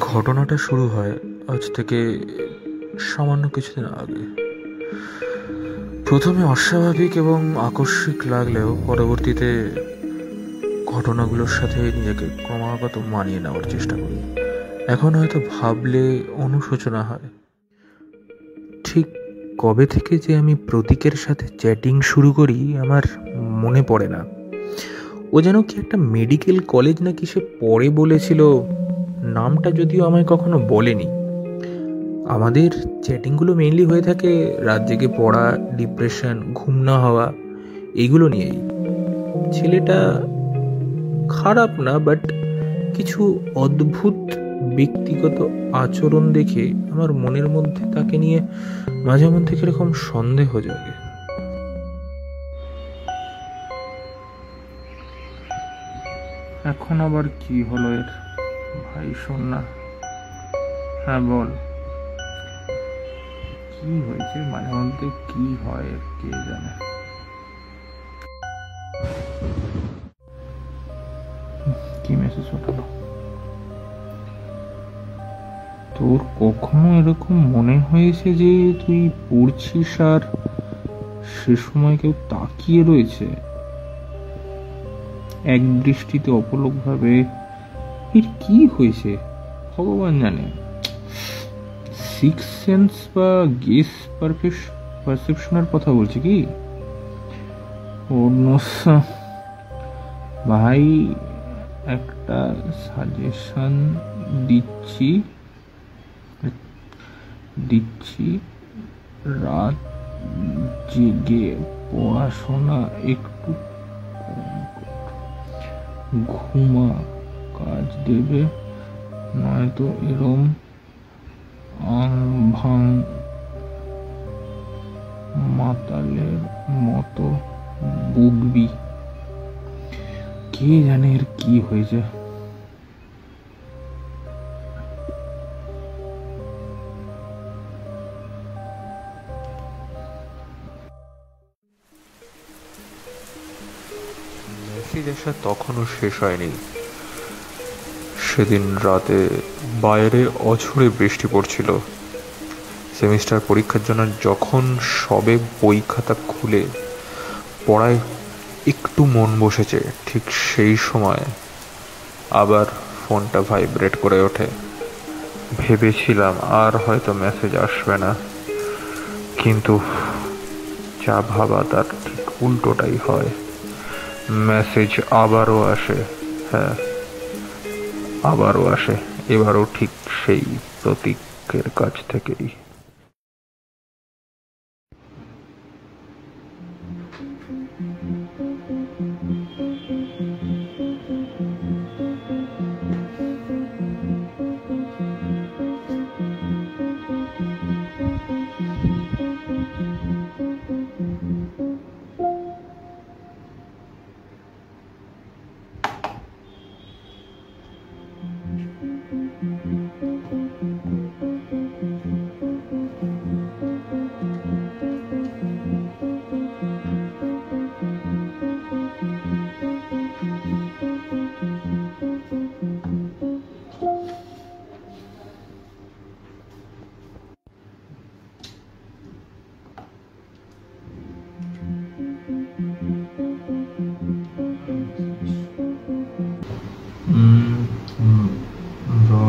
ঘটনাটা শুরু হয় আজ থেকে সামান্য কিছুদিন আগে। প্রথমে অস্বাভাবিক এবং আকস্মিক লাগলেও পরবর্তীতে ঘটনাগুলোর সাথে নিজেকে ক্রমাগত মানিয়ে নেওয়ার চেষ্টা করি। এখন হয়তো ভাবলে অনুশোচনা হয়, ঠিক কবে থেকে যে আমি প্রতীকের সাথে চ্যাটিং শুরু করি আমার মনে পড়ে না। ও যেন কি একটা মেডিকেল কলেজ নাকি সে পরে বলেছিল, নামটা যদিও আমায় কখনো বলেনি। আমাদের চ্যাটিংগুলো মেইনলি হয়ে থাকে রাত জেগে পড়া, ডিপ্রেশন, ঘুম না হওয়া, এইগুলো নিয়েই। ছেলেটা খারাপ না, বাট কিছু অদ্ভুত ব্যক্তিগত আচরণ দেখে আমার মনের মধ্যে তাকে নিয়ে মাঝে মধ্যে কিরকম সন্দেহ জাগে। এখন আবার কি হলো এর? ভাই শোন না। হ্যাঁ বল, কি হয়েছে? মাঝে মধ্যে কি হয় এর কে জানে। কি মেসেজ ওঠালো? তোর কখনো এরকম মনে হয়েছে যে তুই পড়ছিস আর সে সময় কেউ তাকিয়ে রয়েছে এক দৃষ্টিতে অপলক ভাবে? এর কি হয়েছে ভগবান জানে। সিক্স সেন্স বা গেস পারসেপশনের কথা বলছে কি? ভাই একটা সাজেশন দিচ্ছি, রাত জেগে পড়াশোনা একটু কম কর, ঘুমা, কাজ দেবে, নয়তো এরম ভাঙ মাতালের মতো বকবি। কে জানে এর কি হয়েছে। মেসেজ আসা তখনও শেষ হয়নি। সেদিন রাতে বাইরে অঝোরে বৃষ্টি পড়ছিল। সেমিস্টার পরীক্ষার জন্য যখন সবে বই খাতা খুলে পড়ায় একটু মন বসেছে, ঠিক সেই সময় আবার ফোনটা ভাইব্রেট করে ওঠে। ভেবেছিলাম আর হয়তো মেসেজ আসবে না, কিন্তু যা ভাবা তার ঠিক উল্টোটাই হয়। মেসেজ আবারও আসে। হ্যাঁ, আবারও আসে, এবারও ঠিক সেই প্রতীকের কাছ থেকেই।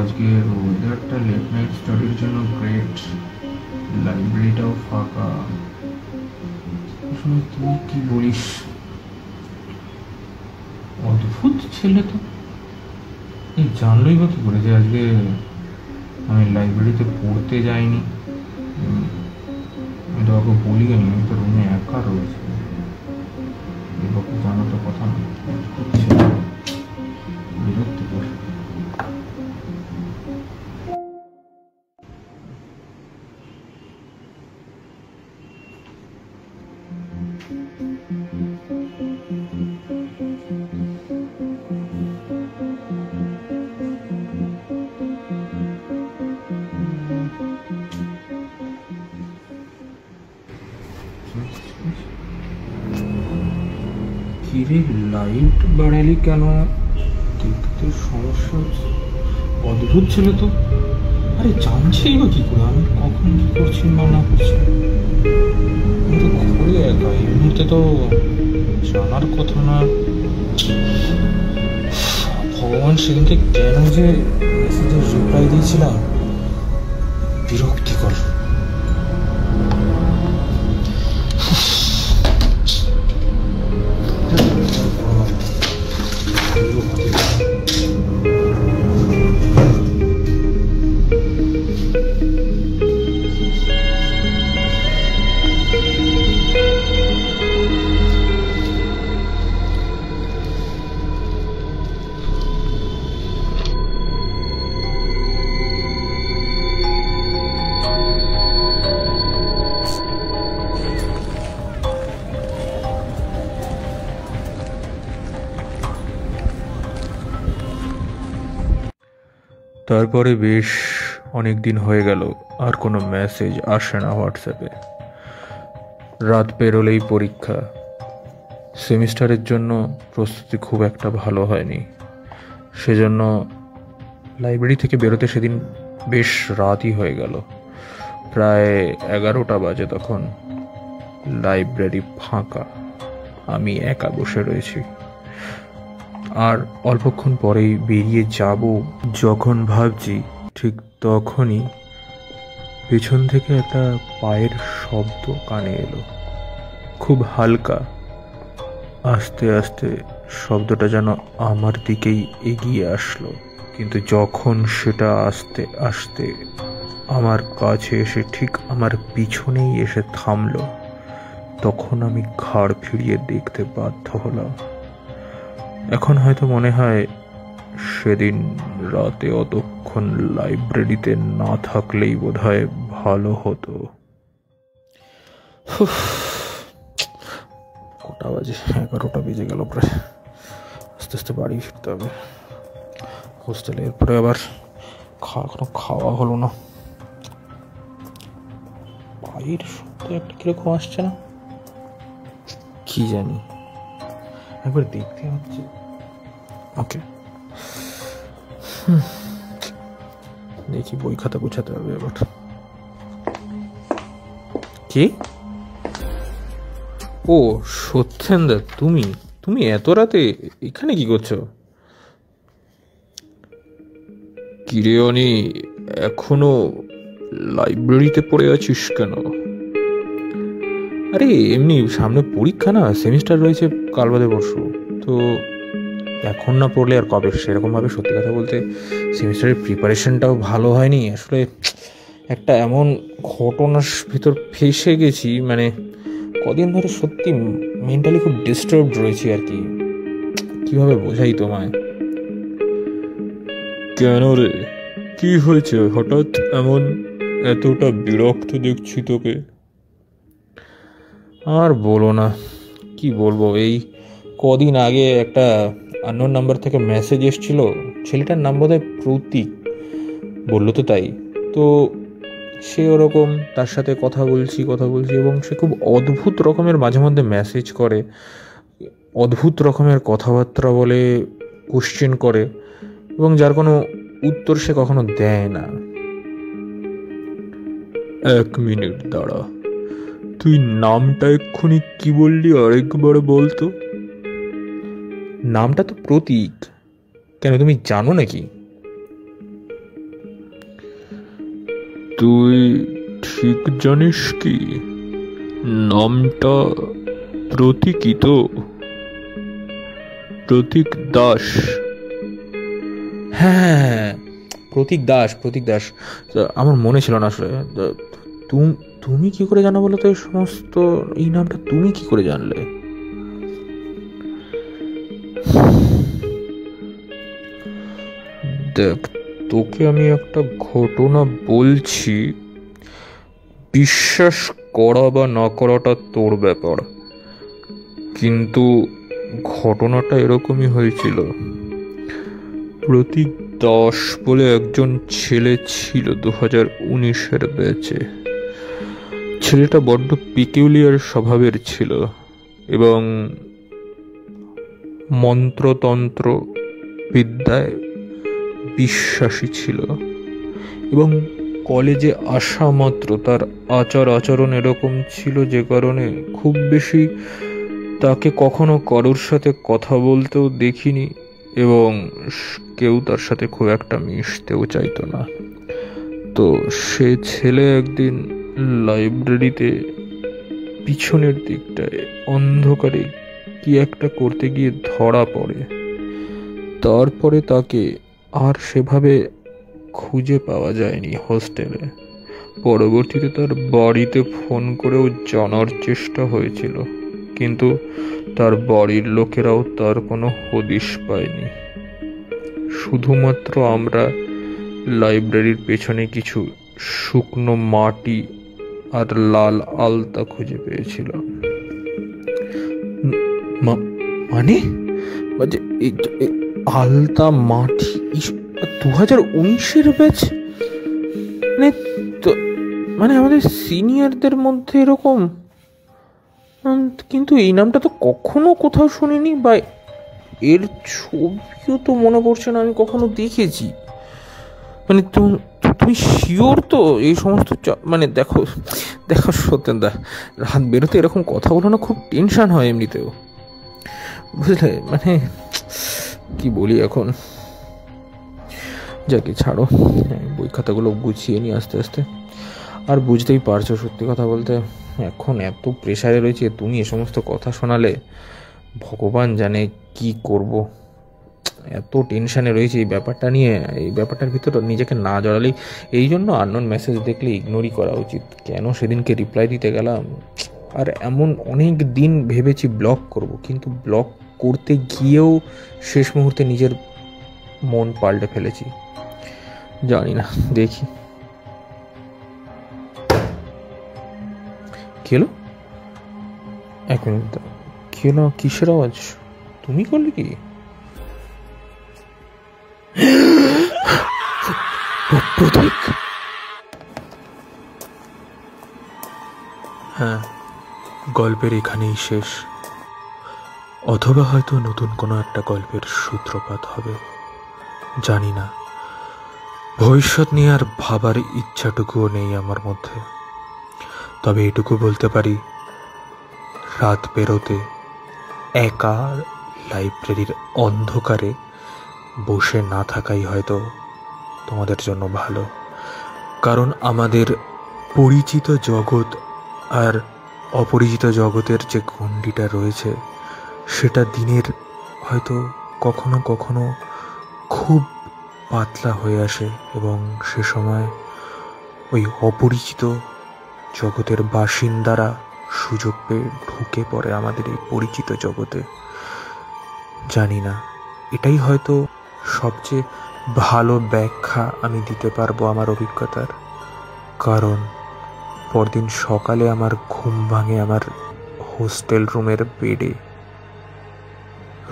আজকের ওয়েদারটা লেট নাইট স্টাডির জন্য গ্রেট, লাইব্রেরিটাও ফাঁকা। তুই কি বলিস? অদ্ভুত ছেলে তো। জানলই বা কি করে যে আজকে আমি লাইব্রেরিতে পড়তে যাইনি? আমি তো ওকে বলি নি, আমি তো রুমে একা রয়েছে। এবারে জানা তো কথা না। বিরক্ত করে। কিরে লাইট বাড়ালি কেন? দেখতে সমস্যা হচ্ছে। অদ্ভুত ছিল তো। আরে জানছেই বা কি করে আমি কখন কি করছি না না করছি? আমি তো খুবই একা, এমনিতে তো জানার কথা না। ভগবান, সেদিনকে কেন যে মেসেজের রিপ্লাই দিয়েছিলাম, বিরক্তিকর। তারপরে বেশ অনেক দিন হয়ে গেল আর কোনো মেসেজ আসে না হোয়াটসঅ্যাপে। রাত পেরোলেই পরীক্ষা। সেমিস্টারের জন্য প্রস্তুতি খুব একটা ভালো হয়নি, সেজন্য লাইব্রেরি থেকে বেরোতে সেদিন বেশ রাতই হয়ে গেল। প্রায় 11টা বাজে তখন। লাইব্রেরি ফাঁকা, আমি একা বসে রয়েছি। আর অল্পক্ষণ পরেই বেরিয়ে যাব যখন ভাবছি, ঠিক তখনই পেছন থেকে একটা পায়ের শব্দ কানে এলো, খুব হালকা। আস্তে আস্তে শব্দটা যেন আমার দিকেই এগিয়ে আসলো, কিন্তু যখন সেটা আস্তে আস্তে আমার কাছে এসে ঠিক আমার পিছনেই এসে থামলো, তখন আমি ঘাড় ফিরিয়ে দেখতে বাধ্য হলাম। এখন হয়তো মনে হয় সেদিন রাতে অতক্ষণ লাইব্রেরিতে না থাকলেই বোধহয় ভালো হতো। কটা বাজে? 11টা বেজে গেল প্রায়। আস্তে আস্তে বাড়ি ফিরতে হবে হোস্টেলে। এরপরে আবার এখনো খাওয়া হলো না। পায়ের শব্দ একটা কিরকম আসছে না, কি জানি, একবার দেখতে হচ্ছে। ওকে, দেখি বই খাতা গুছাতে হবে এবার। কি? ও সত্যেন্দা, তুমি তুমি এত রাতে এখানে কি করছো? কিরে অনি, এখনো লাইব্রেরিতে পড়ে আছিস কেন? আরে এমনি সামনে পরীক্ষা না, সেমিস্টার রয়েছে কাল বাদে পরশু, তো এখন না পড়লে আর কবে? সেরকমভাবে সত্যি কথা বলতে সেমিস্টারের প্রিপারেশনটাও ভালো হয়নি আসলে। একটা এমন ঘটনার ভিতর ফেসে গেছি, মানে কদিন ধরে সত্যি মেন্টালি খুব ডিস্টার্বড রয়েছি আর কি। কিভাবে বোঝাই তোমায়? কেন রে, কি হয়েছে হঠাৎ এমন এতটা বিরক্ত দেখছি তোকে? আর বলো না, কি বলবো, এই কদিন আগে একটা আননোন নাম্বার থেকে মেসেজ এসেছিল। ছেলেটার নাম বোধহয় প্রতীক, বললো তো তাই। তো সে ওরকম তার সাথে কথা বলছি এবং সে খুব অদ্ভুত রকমের মাঝে মধ্যে মেসেজ করে, অদ্ভুত রকমের কথাবার্তা বলে, কোশ্চেন করে, এবং যার কোনো উত্তর সে কখনো দেয় না। 1 মিনিট দাঁড়া, তুই নামটা এক্ষুনি কি বললি আরেকবার বলতো? নামটা তো প্রতীক। কেন, তুমি জানো নাকি? তুই ঠিক জানিস কি নামটা প্রতীকই তো? প্রতীক দাস। হ্যাঁ, প্রতীক দাস। আমার মনে ছিল না আসলে। তুমি কি করে জানো বলো তো এই সমস্ত? এই নামটা তুমি কি করে জানলে? দেখ, তোকে আমি একটা ঘটনা বলছি, বিশ্বাস করা বা না করাটা তোর ব্যাপার, কিন্তু ঘটনাটা এরকমই হয়েছিল। প্রতীক দাস বলে একজন ছেলে ছিল 2019-এর ব্যাচে। ছেলেটা বড্ড পিকিউলিয়ার স্বভাবের ছিল এবং মন্ত্রতন্ত্র বিদ্যায় বিশ্বাসী ছিল এবং কলেজে আসা মাত্র তার আচরণ এরকম ছিল যে কারণে খুব বেশি তাকে কখনো কারোর সাথে কথা বলতেও দেখিনি এবং কেউ তার সাথে খুব একটা মিশতেও চাইতো না। তো সে ছেলে একদিন লাইব্রেরিতে পিছনের দিকটায় অন্ধকারে কি একটা করতে গিয়ে ধরা পড়ে। তারপরে তাকে আর সেভাবে খুঁজে পাওয়া যায়নি হোস্টেলে। পরবর্তীতে তার বাড়িতে ফোন করেও জানার চেষ্টা হয়েছিল, কিন্তু তার বাড়ির লোকেরাও তার কোনো হদিশ পায়নি। শুধুমাত্র আমরা লাইব্রেরির পেছনে কিছু শুকনো মাটি আর লাল আলতা খুঁজে পেয়েছিলাম। মানে আলতা মাটি 2019-এর ব্যাচ? মানে আমাদের সিনিয়রদের মধ্যে এরকম, কিন্তু এই নামটা তো কখনো কোথাও শুনিনি, বা এর ছবিও তো মনে পড়ছে না আমি কখনো দেখেছি। মানে তুমি শিওর তো এই সমস্ত? মানে দেখো সত্যেনদা, রাত বেরোতে এরকম কথা বলো না, খুব টেনশন হয় এমনিতেও, বুঝলে? মানে কি বলি এখন, যাকে ছাড়ো, বই খাতাগুলো গুছিয়ে নিয়ে আস্তে আস্তে। আর বুঝতেই পারছো, সত্যি কথা বলতে এখন এত প্রেশারে রয়েছে, তুমি এ সমস্ত কথা শোনালে ভগবান জানে কি করব। এত টেনশানে রয়েছে এই ব্যাপারটা নিয়ে, এই ব্যাপারটার ভিতর নিজেকে না জড়ালেই। এই জন্য আননোন মেসেজ দেখলে ইগনোরই করা উচিত। কেন সেদিনকে রিপ্লাই দিতে গেলাম, আর এমন অনেক দিন ভেবেছি ব্লক করব, কিন্তু ব্লক করতে গিয়েও শেষ মুহূর্তে নিজের মন পাল্টে ফেলেছি। জানি না, দেখি। কি হলো? এক মিনিট, কি হলো? কিসের আওয়াজ? তুমি করলে কি? হ্যাঁ, গল্পের এখানেই শেষ, অথবা হয়তো নতুন কোনো একটা গল্পের সূত্রপাত হবে, জানি না। ভবিষ্যৎ নিয়ে আর ভাবার ইচ্ছাটুকুও নেই আমার মধ্যে। তবে এটুকু বলতে পারি, রাত বেরোতে একা লাইব্রেরির অন্ধকারে বসে না থাকাই হয়তো তোমাদের জন্য ভালো। কারণ আমাদের পরিচিত জগৎ আর অপরিচিত জগতের যে গণ্ডিটা রয়েছে, সেটা দিনের হয়তো কখনো কখনো খুব পাতলা হয়ে আসে, এবং সে সময় ওই অপরিচিত জগতের বাসিন্দারা সুযোগ পেয়ে ঢুকে পড়ে আমাদের এই পরিচিত জগতে। জানি না, এটাই হয়তো সবচেয়ে ভালো ব্যাখ্যা আমি দিতে পারবো আমার অভিজ্ঞতার। কারণ পরদিন সকালে আমার ঘুম ভাঙে আমার হোস্টেল রুমের বেডে।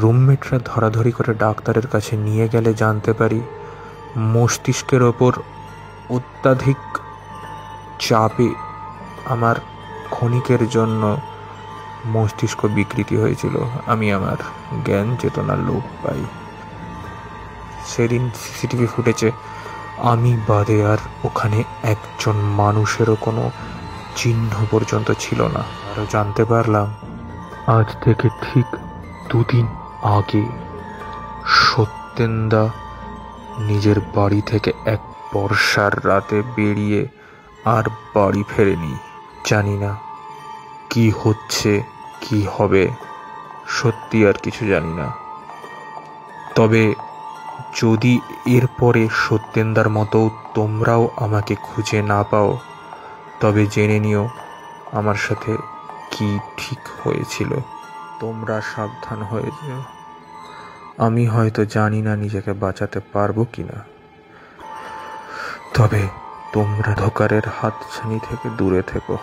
রুমমেটরা ধরাধরি করে ডাক্তারের কাছে নিয়ে গেলে জানতে পারি মস্তিষ্কের ওপর অত্যাধিক চাপে আমার ক্ষণিকের জন্য মস্তিষ্ক বিকৃতি হয়েছিল। আমি আমার জ্ঞান চেতনা লোপ পাই। সেদিন সিসিটিভি ফুটেজে আমি বাদে আর ওখানে একজন মানুষেরও কোনো চিহ্ন পর্যন্ত ছিল না। আরও জানতে পারলাম আজ থেকে ঠিক 2 দিন আগে সত্যেনদা নিজের বাড়ি থেকে এক বর্ষার রাতে বেরিয়ে আর বাড়ি ফেরেনি। জানি না কি হচ্ছে, কি হবে, সত্যি আর কিছু জানি না। তবে যদি এরপরে সত্যেনদার মতো তোমরাও আমাকে খুঁজে না পাও, তবে জেনে নিও আমার সাথে কি ঠিক হয়েছিল। তোমরা সাবধান হয়ে যেও। আমি হয়তো জানি না নিজেকে বাঁচাতে পারবো কিনা, তবে তোমরা ধোকারের হাতছানি থেকে দূরে থেকো।